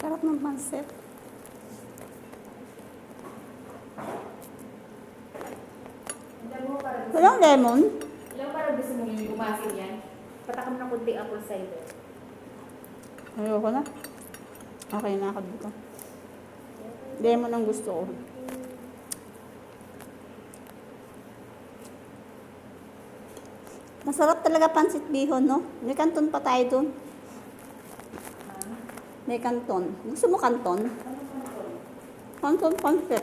Sarap ng pansit. Walang lemon. Ilang parang gusto mong umasin yan? Patakam ng kunti apple cider. Ayoko na. Okay na ako dito. Lemon ang gusto ko. Masarap talaga pansit bihon, no? May kanton pa tayo dun. May kanton. Gusto mo kanton? Kanton pansit.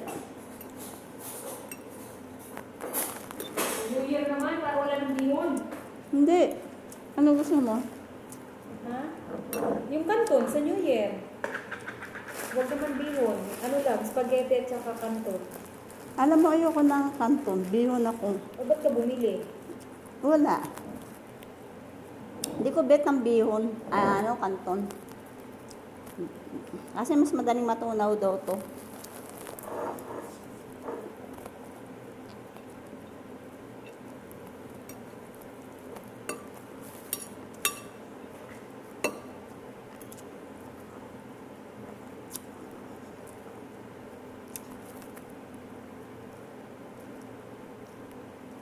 New Year naman, para wala ng bihon. Hindi. Ano gusto mo? Ha? Yung kanton sa New Year. Huwag naman bihon. Ano lang, spaghetti at saka kanton. Alam mo, ayoko ng kanton. Bihon ako. O ba't ka bumili? Wala. Hindi ko bet ng bihon. Kanton. Kasi mas madaling matunaw daw to.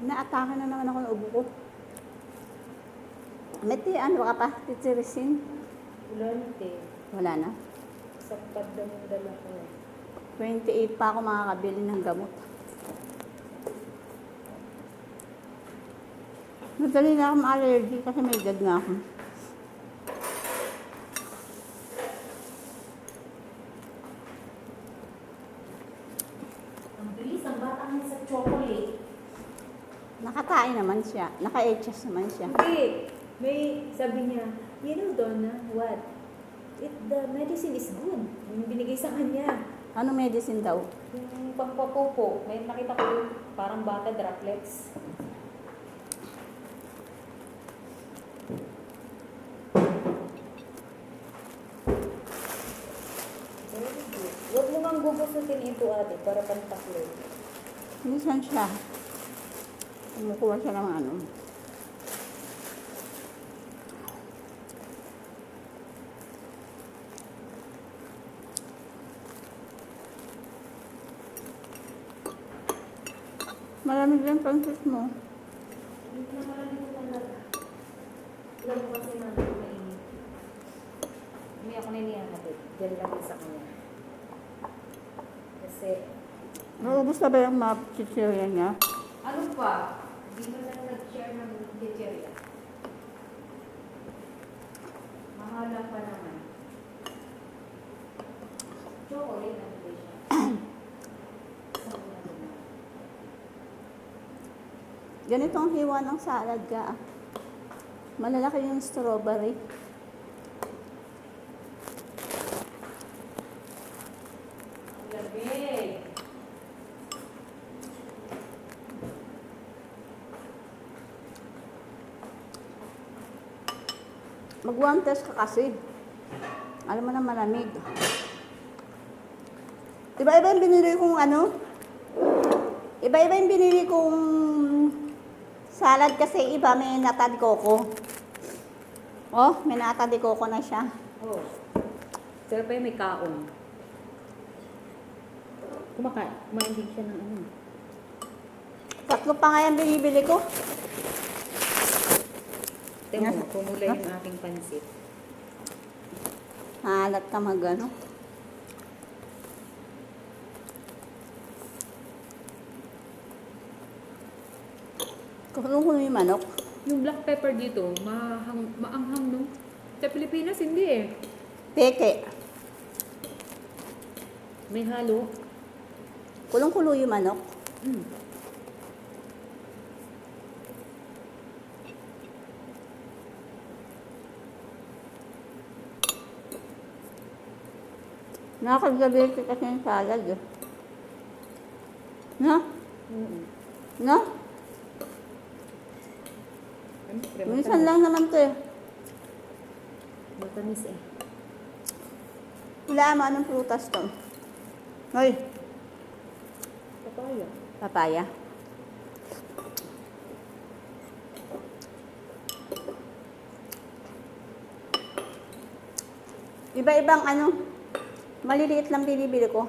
Naatake na naman ako ng ubo ko. Ano ka pa? Titirisin? Wala na, te. Wala na. Sampad lang yung dala ko. 28 pa ako makakabili ng gamot. Madali na akong allergy kasi may edad nga ako. Ang bilis, ang batang sa chocolate. Nakakain naman siya. Naka-HS naman siya. Hindi. May sabi niya, you know, Donna, what? The medicine is good. Yung binigay sa kanya. Ano medicine daw? Yung pangpapopo. May nakita ko yung parang bata droplets. Very good. Huwag mo kang gugustutin ito, ate, para pantaklo. Minsan siya. Kumukuha siya ng ano. Malamig yung pansit mo. Hindi na malamig ko talaga. Alam mo kasi naman ko mainit. Hindi ako ninihanapit. Diyan lang din sa kanya. Kasi, Naubos na ba yung mga chichirya niya? ano pa? Hindi mo lang nag-share ng chicheria. Mahalang pa naman. Chocolate na ito siya. Sabi na din. Ganito ang hiwa ng salad ka. Malalaki yung strawberry. Ang lamig. Mag-one test ka kasi. Alam mo na malamig. Iba-iba yung binili kong Iba-iba yung binili kong salad kasi iba may nata de coco. Oh, may nata de coco na siya. Oh. Pero pa yung may kaon. Kumain din siya ng ano. Tatlo pa nga yung binibili ko. Tingnan mo, kumulay yung aking pansit. Halat ka magano. Kulong-kulo yung manok. Yung black pepper dito, maanghang no? Sa Pilipinas, hindi eh. Peke. May halo. Kulong-kulo yung manok. Mm. Nakakagabi kasi yung salad. No? Mm-mm. No? Minsan lang naman to eh. Matamis eh. Wala mo anong prutas to. Hoy, Papaya. papaya. Iba-ibang ano, maliliit lang binibili ko.